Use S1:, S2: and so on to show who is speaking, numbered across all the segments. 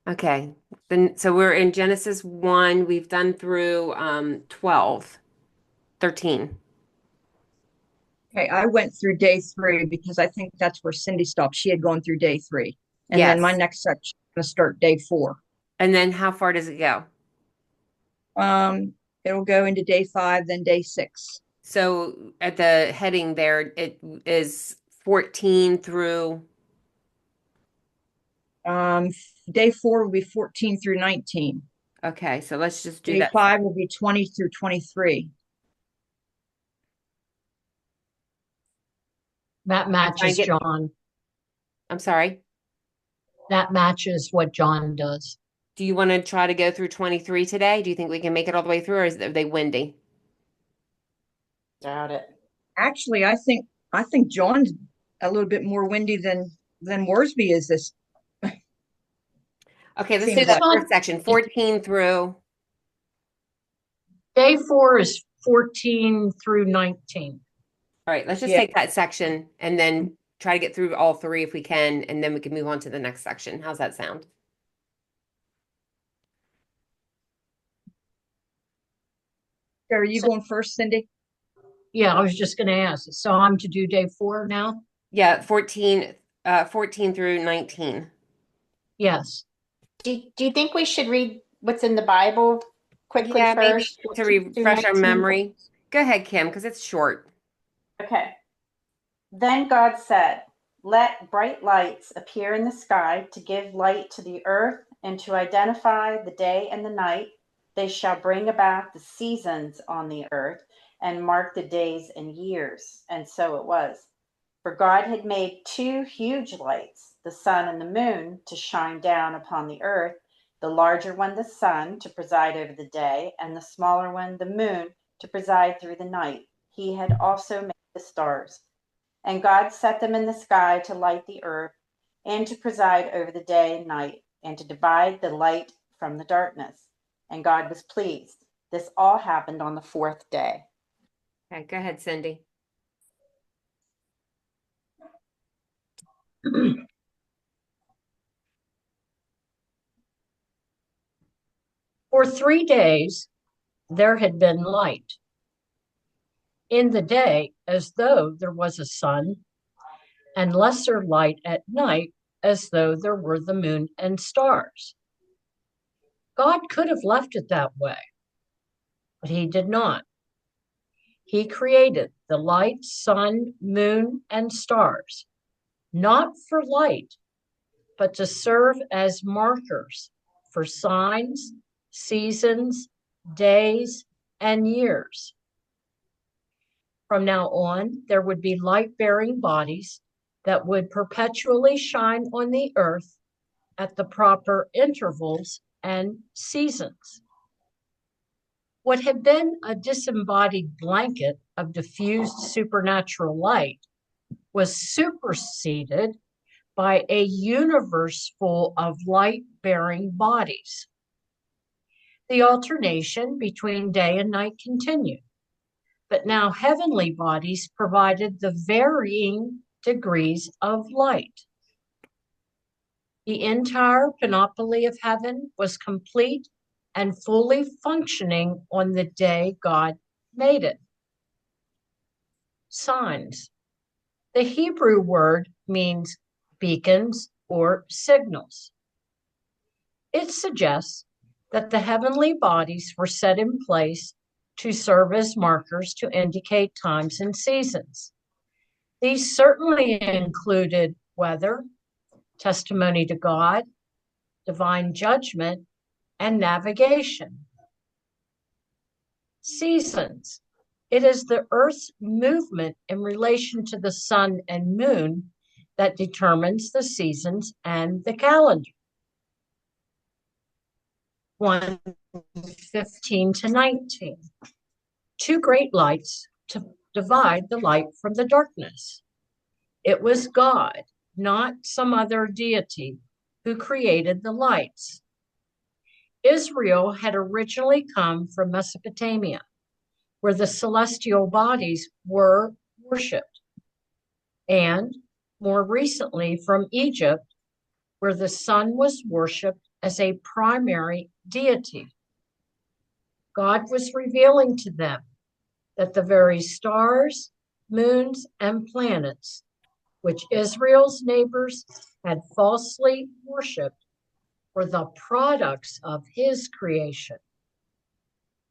S1: Okay. Then so we're in Genesis 1. We've done through 12, 13.
S2: Okay, I went through day three because I think that's where Cindy stopped. She had gone through day three. And then my
S1: Yes.
S2: next section is going to start day four.
S1: And then how far does it go?
S2: It'll go into day five, then day six.
S1: So at the heading there, it is 14 through.
S2: Um, Day four will be 14 through 19.
S1: Okay, so let's just do
S2: Day
S1: that.
S2: five will be 20 through 23.
S3: That
S1: I'm trying
S3: matches
S1: to get,
S3: John.
S1: I'm sorry.
S3: That matches what John does.
S1: Do you want to try to go through 23 today? Do you think we can make it all the way through, or are they windy?
S4: Doubt it.
S2: Actually, I think John's a little bit more windy than Worsby is this
S1: Okay, let's do
S2: seems
S3: It's
S1: that
S2: like.
S1: first
S3: not,
S1: section, 14 through.
S3: day four is 14 through 19.
S1: All right, let's just
S2: Yeah.
S1: take that section and then try to get through all three if we can, and then we can move on to the next section. How's that sound?
S2: Are you
S3: So,
S2: going first, Cindy?
S3: yeah, I was just going to ask. So I'm to do day four now?
S1: Yeah, 14 through 19.
S3: Yes.
S4: Do you think we should read what's in the Bible quickly
S1: Yeah, maybe
S4: first,
S1: to
S4: 14 through
S1: refresh our
S4: 19?
S1: memory. Go ahead, Kim, because it's short.
S4: Okay. Then God said, let bright lights appear in the sky to give light to the earth and to identify the day and the night. They shall bring about the seasons on the earth and mark the days and years. And so it was. For God had made two huge lights, the sun and the moon, to shine down upon the earth, the larger one, the sun, to preside over the day, and the smaller one, the moon, to preside through the night. He had also made the stars. And God set them in the sky to light the earth, and to preside over the day and night, and to divide the light from the darkness. And God was pleased. This all happened on the fourth day.
S1: Okay, go ahead, Cindy.
S3: For 3 days, there had been light in the day as though there was a sun, and lesser light at night as though there were the moon and stars. God could have left it that way, but he did not. He created the light, sun, moon, and stars, not for light, but to serve as markers for signs, seasons, days, and years. From now on, there would be light bearing bodies that would perpetually shine on the earth at the proper intervals and seasons. What had been a disembodied blanket of diffused supernatural light was superseded by a universe full of light bearing bodies. The alternation between day and night continued, but now heavenly bodies provided the varying degrees of light. The entire panoply of heaven was complete and fully functioning on the day God made it. Signs. The Hebrew word means beacons or signals. It suggests that the heavenly bodies were set in place to serve as markers to indicate times and seasons. These certainly included weather, testimony to God, divine judgment, and navigation. Seasons. It is the Earth's movement in relation to the sun and moon that determines the seasons and the calendar. 1:15 to 19. Two great lights to divide the light from the darkness. It was God, not some other deity, who created the lights. Israel had originally come from Mesopotamia, where the celestial bodies were worshipped, and more recently from Egypt, where the sun was worshiped as a primary deity. God was revealing to them that the very stars, moons, and planets, which Israel's neighbors had falsely worshiped, were the products of his creation.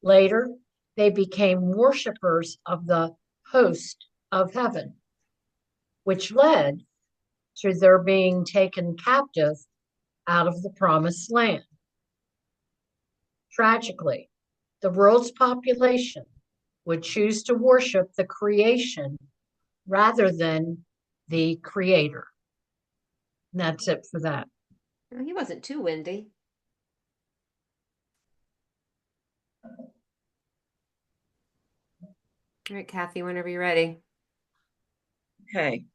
S3: Later, they became worshipers of the host of heaven, which led to their being taken captive out of the promised land. Tragically, the world's population would choose to worship the creation rather than the creator. And that's it for that.
S1: Well, he wasn't too windy. All right, Kathy, whenever you're ready.
S2: Okay.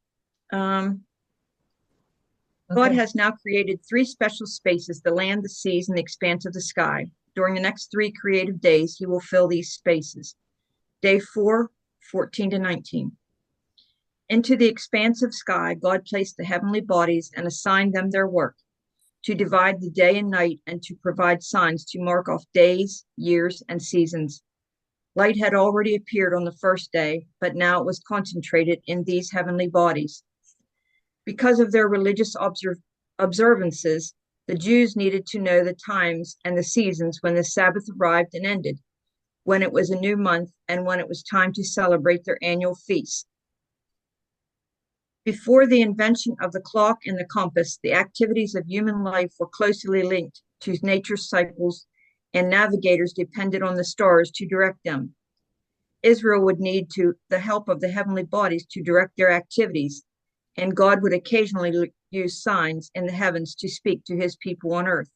S2: God has now created 3 special spaces, the land, the seas, and the expanse of the sky. During the next 3 creative days, he will fill these spaces. Day 4, 14 to 19. Into the expansive sky, God placed the heavenly bodies and assigned them their work, to divide the day and night and to provide signs to mark off days, years, and seasons. Light had already appeared on the first day, but now it was concentrated in these heavenly bodies. Because of their religious observances, the Jews needed to know the times and the seasons when the Sabbath arrived and ended, when it was a new month, and when it was time to celebrate their annual feast. Before the invention of the clock and the compass, the activities of human life were closely linked to nature's cycles, and navigators depended on the stars to direct them. Israel would need the help of the heavenly bodies to direct their activities, and God would occasionally use signs in the heavens to speak to his people on earth.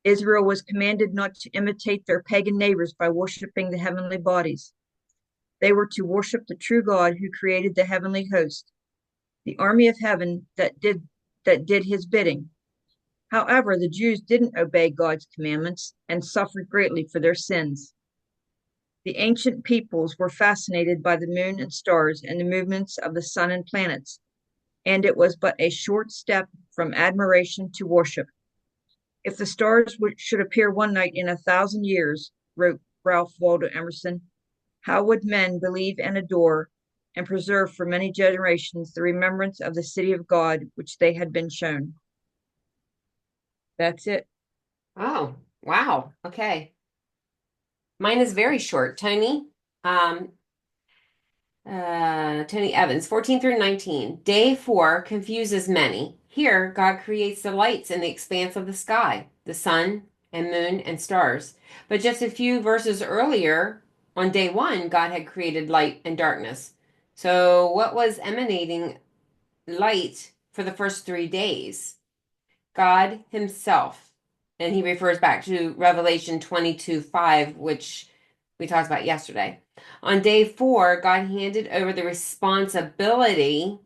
S2: Israel was commanded not to imitate their pagan neighbors by worshiping the heavenly bodies. They were to worship the true God who created the heavenly host, the army of heaven that did his bidding. However, the Jews didn't obey God's commandments and suffered greatly for their sins. The ancient peoples were fascinated by the moon and stars and the movements of the sun and planets, and it was but a short step from admiration to worship. If the stars should appear one night in 1,000 years, wrote Ralph Waldo Emerson, how would men believe and adore and preserve for many generations the remembrance of the city of God which they had been shown? That's it.
S1: Oh, wow. Okay. Mine is very short. Tony Evans, 14 through 19. Day 4 confuses many. Here, God creates the lights in the expanse of the sky, the sun and moon and stars. But just a few verses earlier, on day 1, God had created light and darkness. So what was emanating light for the first 3 days? God himself. And he refers back to Revelation 22:5, which we talked about yesterday. On day 4, God handed over the responsibility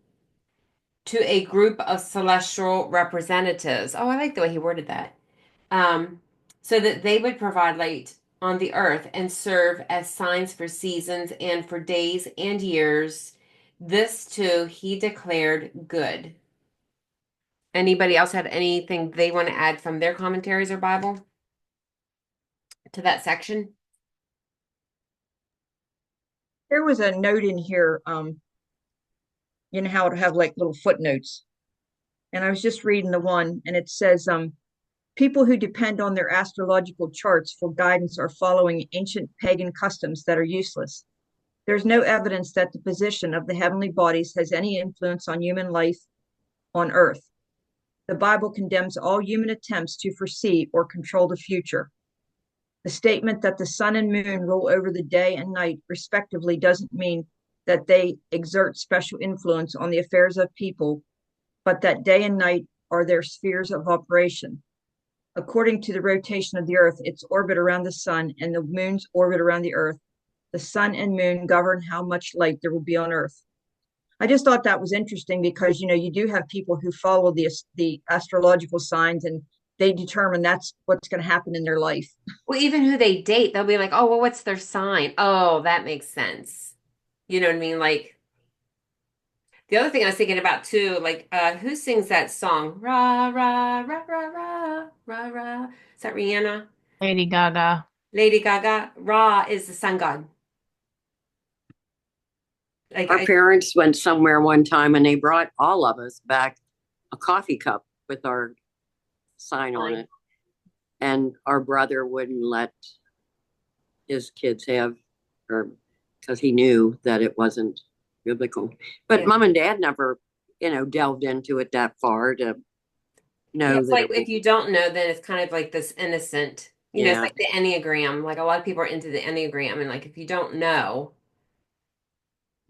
S1: to a group of celestial representatives. Oh, I like the way he worded that. So that they would provide light on the earth and serve as signs for seasons and for days and years. This too he declared good. Anybody else have anything they want to add from their commentaries or Bible to that section?
S2: There was a note in here, you know how to have like little footnotes. And I was just reading the one, and it says, people who depend on their astrological charts for guidance are following ancient pagan customs that are useless. There's no evidence that the position of the heavenly bodies has any influence on human life on earth. The Bible condemns all human attempts to foresee or control the future. The statement that the sun and moon rule over the day and night, respectively, doesn't mean that they exert special influence on the affairs of people, but that day and night are their spheres of operation. According to the rotation of the earth, its orbit around the sun, and the moon's orbit around the earth, the sun and moon govern how much light there will be on earth. I just thought that was interesting because, you know, you do have people who follow the astrological signs, and they determine that's what's going to happen in their life.
S1: Well, even who they date, they'll be like, oh, well, what's their sign? Oh, that makes sense. You know what I mean? Like The other thing I was thinking about too, like who sings that song? Ra ra ra ra ra ra ra. Is that Rihanna?
S5: Lady Gaga.
S1: Lady Gaga. Ra is the sun god. Like
S6: Our
S1: I
S6: parents went somewhere one time and they brought all of us back a coffee cup with our sign on it. And our brother wouldn't let his kids have, or because he knew that it wasn't biblical. But
S1: Yeah.
S6: mom and dad never, delved into it that far to know
S1: it's
S6: that
S1: like if you don't know, then it's kind of like this innocent, it's
S6: Yeah.
S1: like the Enneagram. Like a lot of people are into the Enneagram, and like if you don't know,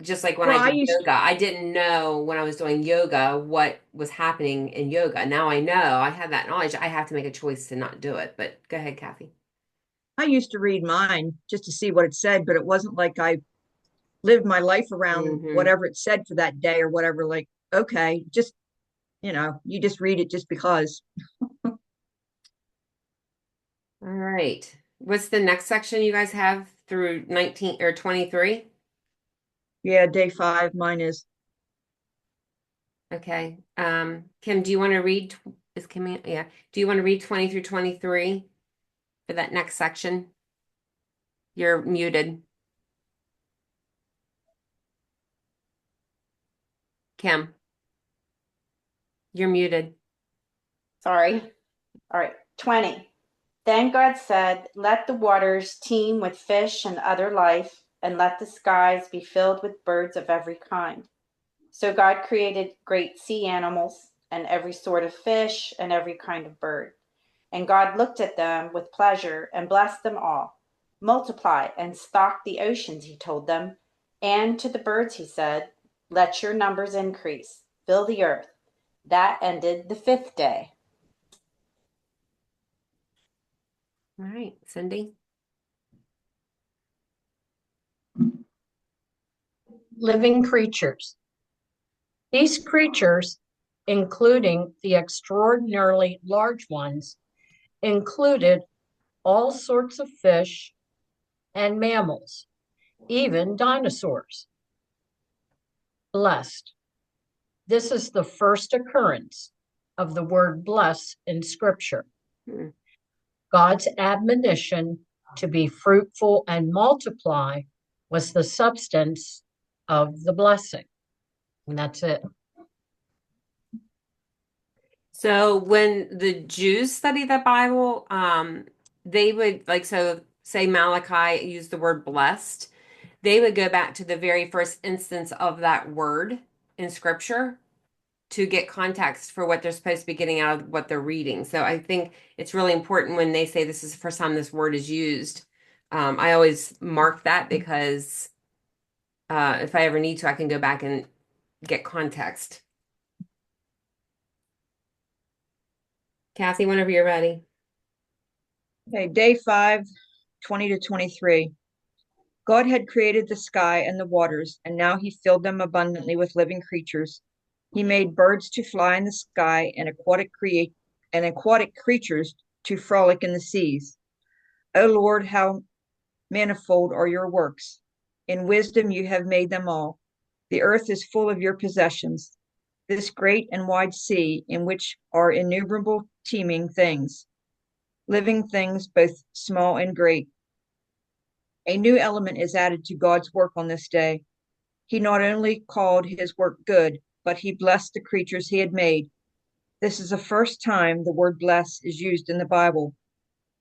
S1: just like when
S2: Well,
S1: I
S2: I
S1: did
S2: used
S1: yoga, I didn't know when I was doing yoga what was happening in yoga. Now I know, I have that knowledge. I have to make a choice to not do it. But go ahead, Kathy.
S2: I used to read mine just to see what it said, but it wasn't like I lived my life around
S1: Mhm.
S2: whatever it said for that day or whatever. Like, okay, just you just read it just because.
S1: All right. What's the next section you guys have through 19 or 23?
S2: Yeah, day 5, mine is.
S1: Okay. Kim, do you want to read? Is Kim? Yeah. Do you want to read 20 through 23 for that next section? You're muted. Kim, you're muted.
S4: Sorry. All right. 20. Then God said, let the waters teem with fish and other life, and let the skies be filled with birds of every kind. So God created great sea animals and every sort of fish and every kind of bird. And God looked at them with pleasure and blessed them all. Multiply and stock the oceans, he told them. And to the birds he said, let your numbers increase, fill the earth. That ended the 5th day.
S1: All right, Cindy.
S3: Living creatures. These creatures, including the extraordinarily large ones, included all sorts of fish and mammals, even dinosaurs. Blessed. This is the first occurrence of the word bless in Scripture. God's admonition to be fruitful and multiply was the substance of the blessing. And that's it.
S1: So when the Jews study the Bible, they would say Malachi used the word blessed. They would go back to the very first instance of that word in Scripture to get context for what they're supposed to be getting out of what they're reading. So I think it's really important when they say this is the first time this word is used. I always mark that because if I ever need to, I can go back and get context. Kathy, whenever you're ready.
S2: Okay, day 5, 20 to 23. God had created the sky and the waters, and now he filled them abundantly with living creatures. He made birds to fly in the sky and aquatic creatures to frolic in the seas. O Lord, how manifold are your works. In wisdom you have made them all. The earth is full of your possessions, this great and wide sea in which are innumerable teeming things, living things both small and great. A new element is added to God's work on this day. He not only called his work good, but he blessed the creatures he had made. This is the first time the word bless is used in the Bible.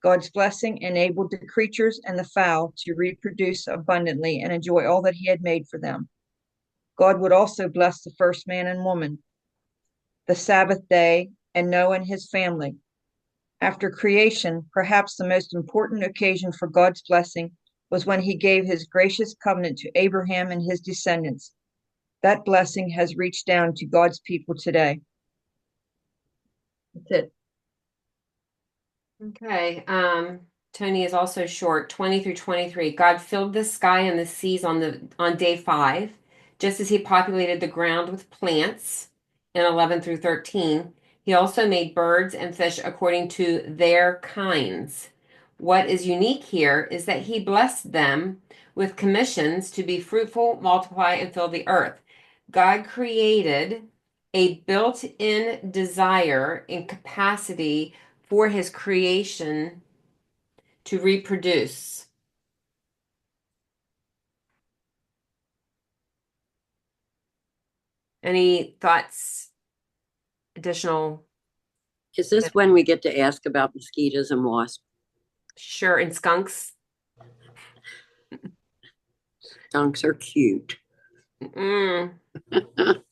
S2: God's blessing enabled the creatures and the fowl to reproduce abundantly and enjoy all that he had made for them. God would also bless the first man and woman, the Sabbath day, and Noah and his family. After creation, perhaps the most important occasion for God's blessing was when he gave his gracious covenant to Abraham and his descendants. That blessing has reached down to God's people today. That's it.
S1: Okay. Tony is also short, 20 through 23. God filled the sky and the seas on day 5, just as he populated the ground with plants in 11 through 13. He also made birds and fish according to their kinds. What is unique here is that he blessed them with commissions to be fruitful, multiply, and fill the earth. God created a built-in desire and capacity for his creation to reproduce. Any thoughts? Additional?
S6: Is this when we get to ask about mosquitoes and wasps?
S1: Sure, and skunks.
S6: Skunks are cute.
S1: Mm.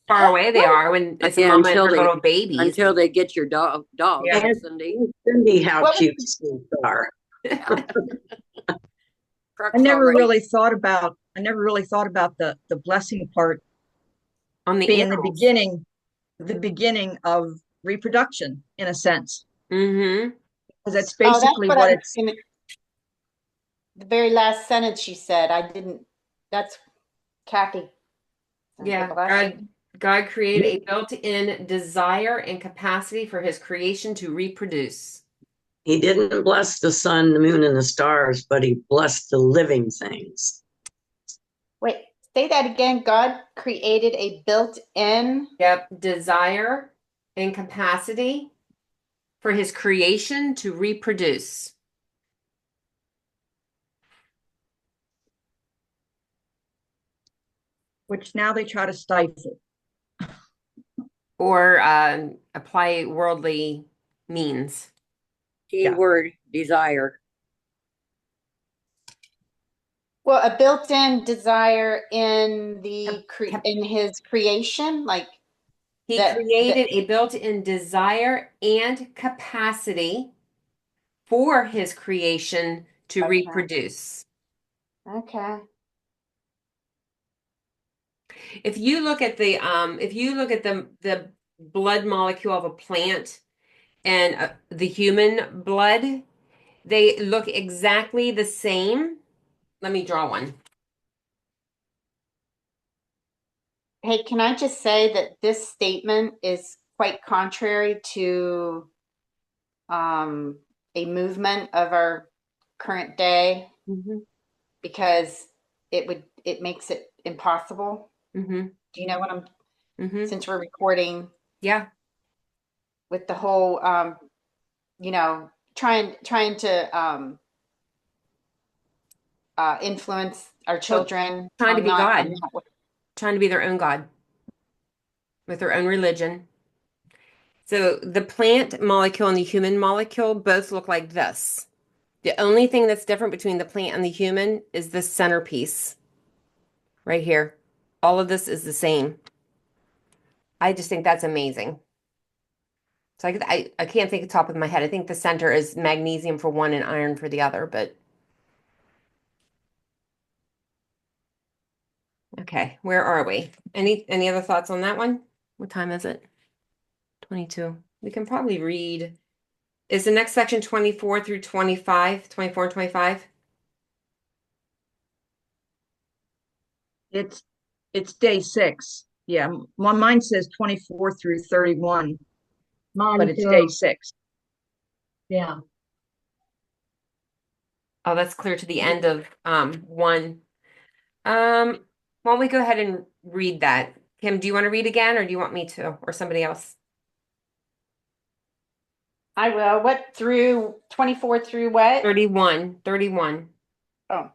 S1: Far away they are when it's a
S6: Yeah,
S1: mama and
S6: until
S1: her
S6: they-
S1: little babies.
S6: Until they get your dog,
S1: Yeah.
S6: Cindy.
S5: Cindy, how
S4: What was-
S5: cute skunks are.
S2: I never really thought about the blessing part
S1: On the
S2: being
S1: animals.
S2: the beginning of reproduction in a sense.
S1: Mm-hmm.
S2: Because that's
S4: Oh, that's
S2: basically
S4: what
S2: what
S4: I
S2: it's
S4: was gonna, the very last sentence she said, I didn't, that's Kathy.
S1: Yeah,
S4: The blessing.
S1: God created a built-in desire and capacity for his creation to reproduce.
S5: He didn't bless the sun, the moon, and the stars, but he blessed the living things.
S4: Wait, say that again. God created a built-in.
S1: Yep, desire and capacity for his creation to reproduce.
S2: which now they try to stifle.
S1: Or apply worldly means.
S6: Keyword desire.
S4: Well, a built-in desire in the
S1: Cap-
S4: in his creation, like
S1: He
S4: That-
S1: created a built-in desire and capacity for his creation to
S4: Okay.
S1: reproduce.
S4: okay.
S1: If you look at the blood molecule of a plant and the human blood, they look exactly the same. Let me draw one.
S4: Hey, can I just say that this statement is quite contrary to a movement of our current day
S1: Mm-hmm.
S4: because it makes it impossible.
S1: Mm-hmm.
S4: Do you know what I'm
S1: Mm-hmm.
S4: since we're recording
S1: Yeah.
S4: with the whole trying to influence our children
S1: trying to
S4: on
S1: be God.
S4: on not-
S1: Trying to be their own God with their own religion. So the plant molecule and the human molecule both look like this. The only thing that's different between the plant and the human is this centerpiece right here. All of this is the same. I just think that's amazing. So I can't think of the top of my head. I think the center is magnesium for one and iron for the other, but okay, where are we? Any other thoughts on that one? What time is it? 22. We can probably read. Is the next section 24 through 25, 24 and 25?
S2: It's day 6. Yeah, mine says 24 through 31,
S3: Mine
S2: but it's
S3: too.
S2: day 6.
S3: Yeah.
S1: Oh, that's clear to the end of one. Why don't we go ahead and read that? Kim, do you want to read again or do you want me to, or somebody else?
S4: I will. What through 24 through what?
S1: 31.
S4: Oh.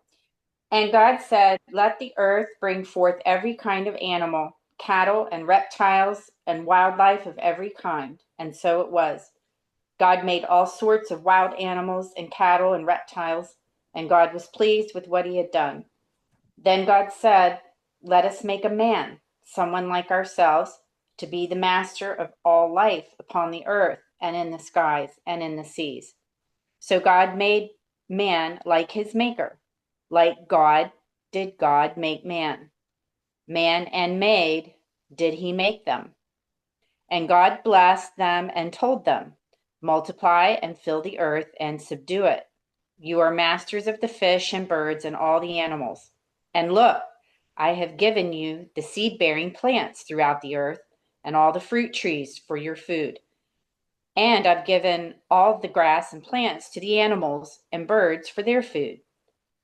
S4: And God said, let the earth bring forth every kind of animal, cattle and reptiles and wildlife of every kind. And so it was. God made all sorts of wild animals and cattle and reptiles, and God was pleased with what he had done. Then God said, let us make a man, someone like ourselves, to be the master of all life upon the earth and in the skies and in the seas. So God made man like his maker. Like God did God make man. Man and maid did he make them. And God blessed them and told them, multiply and fill the earth and subdue it. You are masters of the fish and birds and all the animals. And look, I have given you the seed-bearing plants throughout the earth and all the fruit trees for your food. And I've given all the grass and plants to the animals and birds for their food.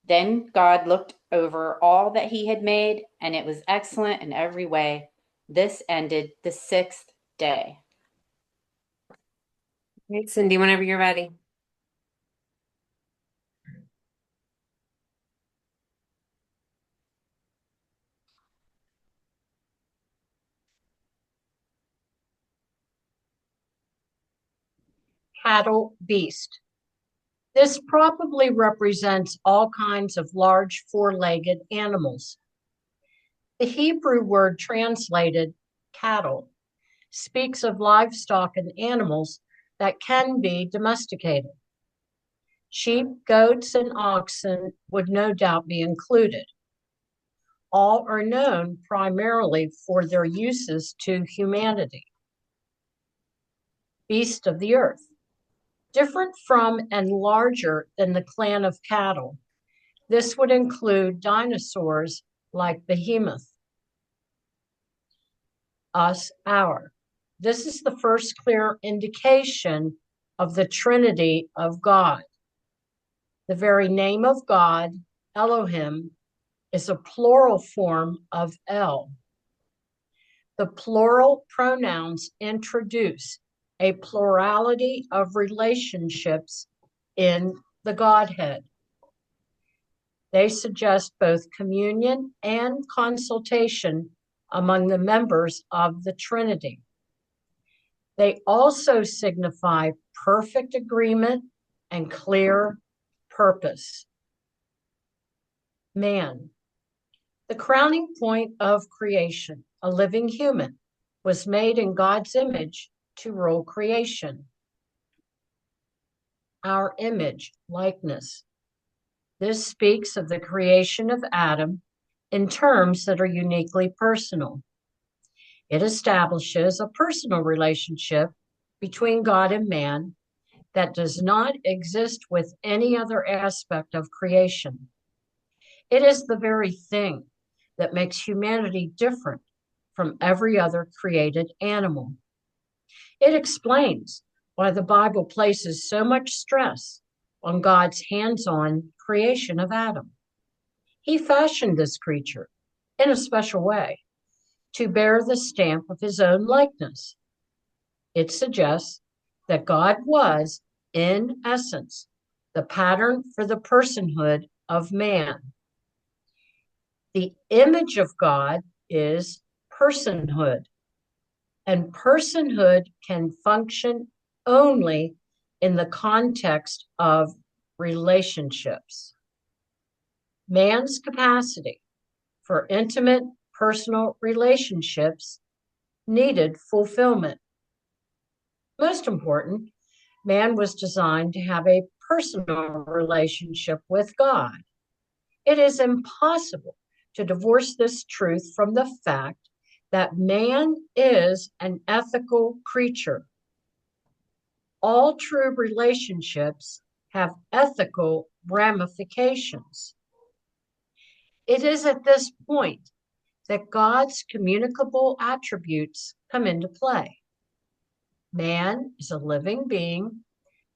S4: Then God looked over all that he had made, and it was excellent in every way. This ended the 6th day.
S1: Right, Cindy, whenever you're ready.
S3: Cattle, beast. This probably represents all kinds of large four-legged animals. The Hebrew word translated cattle speaks of livestock and animals that can be domesticated. Sheep, goats, and oxen would no doubt be included. All are known primarily for their uses to humanity. Beast of the earth. Different from and larger than the clan of cattle, this would include dinosaurs like behemoth. Us, our. This is the first clear indication of the Trinity of God. The very name of God, Elohim, is a plural form of El. The plural pronouns introduce a plurality of relationships in the Godhead. They suggest both communion and consultation among the members of the Trinity. They also signify perfect agreement and clear purpose. Man, the crowning point of creation, a living human, was made in God's image to rule creation. Our image, likeness. This speaks of the creation of Adam in terms that are uniquely personal. It establishes a personal relationship between God and man that does not exist with any other aspect of creation. It is the very thing that makes humanity different from every other created animal. It explains why the Bible places so much stress on God's hands-on creation of Adam. He fashioned this creature in a special way to bear the stamp of his own likeness. It suggests that God was, in essence, the pattern for the personhood of man. The image of God is personhood, and personhood can function only in the context of relationships. Man's capacity for intimate personal relationships needed fulfillment. Most important, man was designed to have a personal relationship with God. It is impossible to divorce this truth from the fact that man is an ethical creature. All true relationships have ethical ramifications. It is at this point that God's communicable attributes come into play. Man is a living being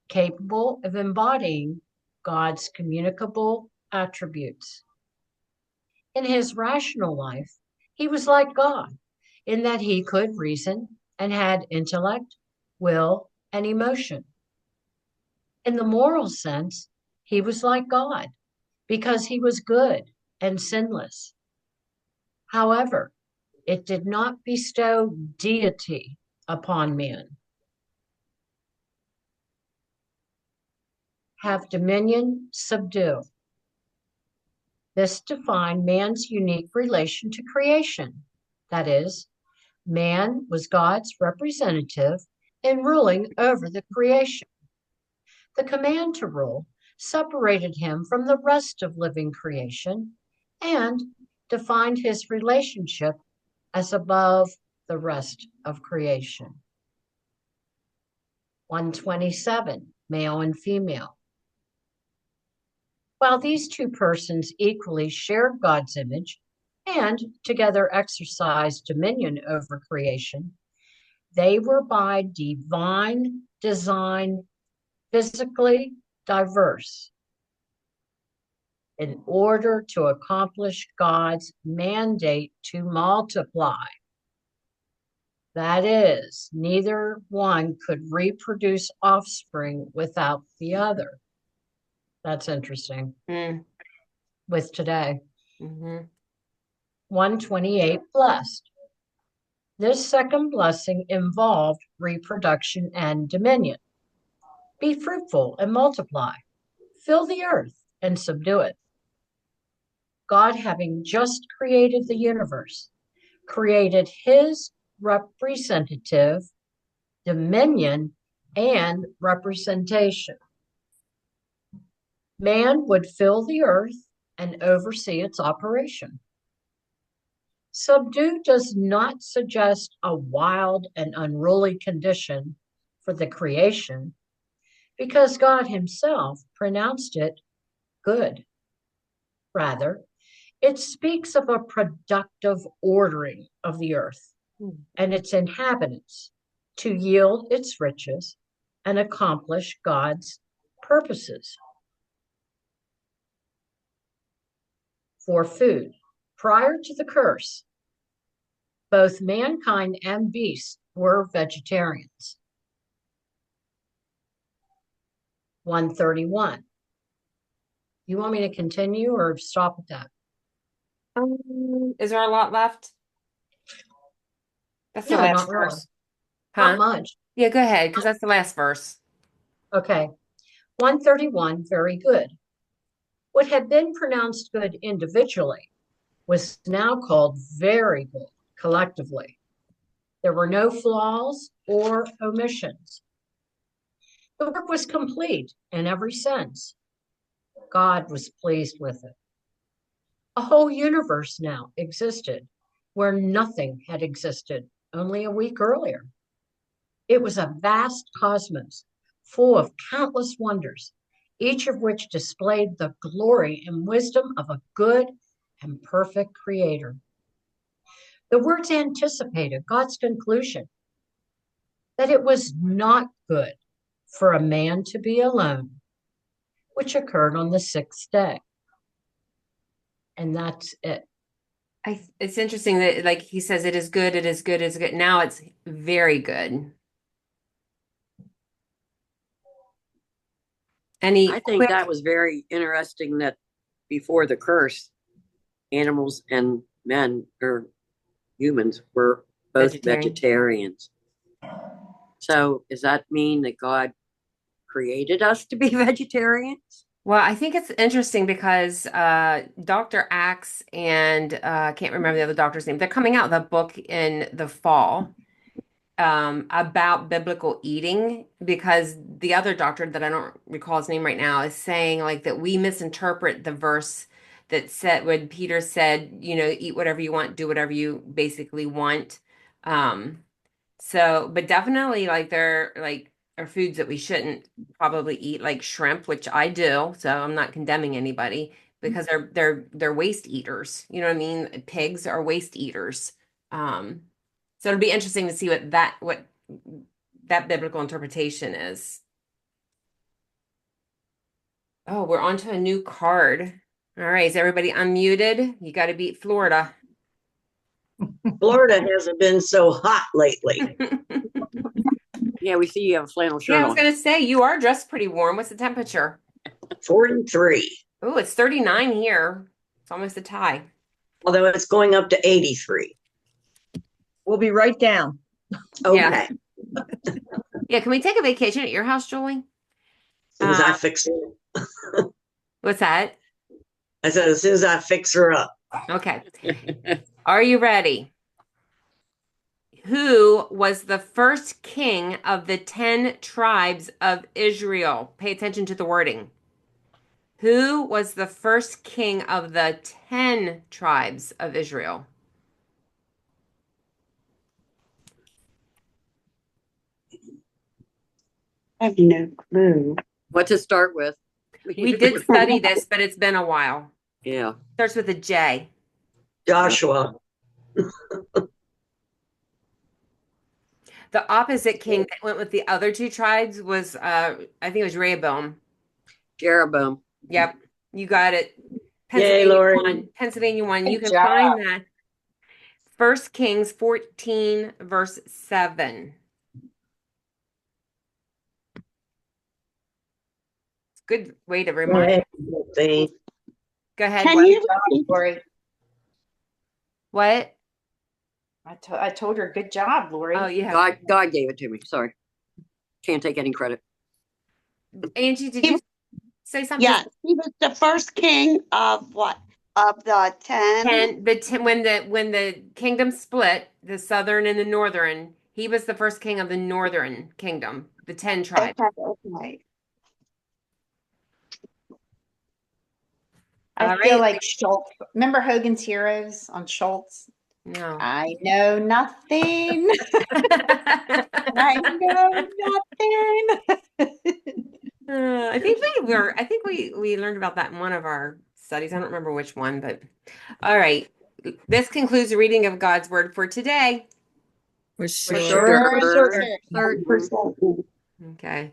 S3: capable of embodying God's communicable attributes. In his rational life, he was like God in that he could reason and had intellect, will, and emotion. In the moral sense, he was like God because he was good and sinless. However, it did not bestow deity upon man. Have dominion, subdue. This defined man's unique relation to creation. That is, man was God's representative in ruling over the creation. The command to rule separated him from the rest of living creation and defined his relationship as above the rest of creation. 127, male and female. While these two persons equally shared God's image and together exercised dominion over creation, they were by divine design physically diverse in order to accomplish God's mandate to multiply. That is, neither one could reproduce offspring without the other. That's interesting
S1: Mm,
S3: with today.
S1: hmm
S3: 128, blessed. This second blessing involved reproduction and dominion. Be fruitful and multiply. Fill the earth and subdue it. God, having just created the universe, created his representative, dominion, and representation. Man would fill the earth and oversee its operation. Subdue does not suggest a wild and unruly condition for the creation, because God himself pronounced it good. Rather, it speaks of a productive ordering of the earth and its inhabitants to yield its riches and accomplish God's purposes. For food, prior to the curse, both mankind and beasts were vegetarians. 131. You want me to continue or stop at that?
S1: Is there a lot left? That's the
S3: No,
S1: last
S3: not really.
S1: verse.
S3: Not
S1: Huh?
S3: much.
S1: Yeah, go ahead, because that's the last verse.
S3: Okay. 131, very good. What had been pronounced good individually was now called very good collectively. There were no flaws or omissions. The work was complete in every sense. God was pleased with it. A whole universe now existed where nothing had existed only a week earlier. It was a vast cosmos full of countless wonders, each of which displayed the glory and wisdom of a good and perfect creator. The words anticipated God's conclusion that it was not good for a man to be alone, which occurred on the sixth day. And that's it.
S1: It's interesting that, like he says, it is good, it is good, it is good. Now it's very good. Any
S6: I think
S1: quick,
S6: that was very interesting that before the curse, animals and men or humans were both
S1: Vegetarian.
S6: vegetarians. So does that mean that God created us to be vegetarians?
S1: Well, I think it's interesting because Dr. Axe and I can't remember the other doctor's name. They're coming out with a book in the fall about biblical eating, because the other doctor that I don't recall his name right now is saying like that we misinterpret the verse that said when Peter said, eat whatever you want, do whatever you basically want. But definitely like there like are foods that we shouldn't probably eat, like shrimp, which I do, so I'm not condemning anybody because they're waste eaters. You know what I mean? Pigs are waste eaters. So it'll be interesting to see what that biblical interpretation is. Oh, we're on to a new card. All right, is everybody unmuted? You got to beat Florida.
S5: Florida hasn't been so hot lately.
S6: Yeah, we see you have a flannel shirt
S1: Yeah, I was
S6: on.
S1: gonna say you are dressed pretty warm. What's the temperature?
S5: 43,
S1: Oh, it's 39 here. It's almost a tie.
S5: although it's going up to 83.
S2: We'll be right down.
S5: Okay.
S1: Yeah, can we take a vacation at your house, Julie?
S5: As soon as I fix it.
S1: What's that?
S5: I said, as soon as I fix her up.
S1: Okay. Are you ready? Who was the first king of the 10 tribes of Israel? Pay attention to the wording. Who was the first king of the 10 tribes of Israel?
S5: I have no clue.
S6: What to start with?
S1: We did study this, but it's been a while.
S6: Yeah.
S1: Starts with a J.
S5: Joshua.
S1: The opposite king that went with the other two tribes was, I think it was Rehoboam.
S6: Jeroboam.
S1: Yep, you got it.
S5: Yay,
S1: Pennsylvania
S5: Lori.
S1: won. Pennsylvania won. You
S4: Good
S1: can find
S4: job.
S1: that. 1 Kings 14, verse 7. It's a good way to remind.
S5: They-
S1: Go ahead.
S7: Can
S1: What?
S7: you
S4: Lori,
S1: What?
S4: I told her, good job, Lori.
S1: Oh, yeah.
S6: God gave it to me. Sorry. Can't take any credit.
S1: Angie, did
S7: He-
S1: you say something?
S7: Yeah, he was the first king of what? Of the 10?
S1: When the kingdom split, the southern and the northern, he was the first king of the northern kingdom, the 10 tribes.
S7: Okay.
S4: I
S1: All
S4: feel
S1: right.
S4: like Schultz. Remember Hogan's Heroes on Schultz?
S1: No.
S4: I know nothing. I know nothing.
S1: I think we learned about that in one of our studies. I don't remember which one, but all right. This concludes the reading of God's word for today.
S2: For
S6: sure.
S4: For sure.
S6: Third.
S1: Okay.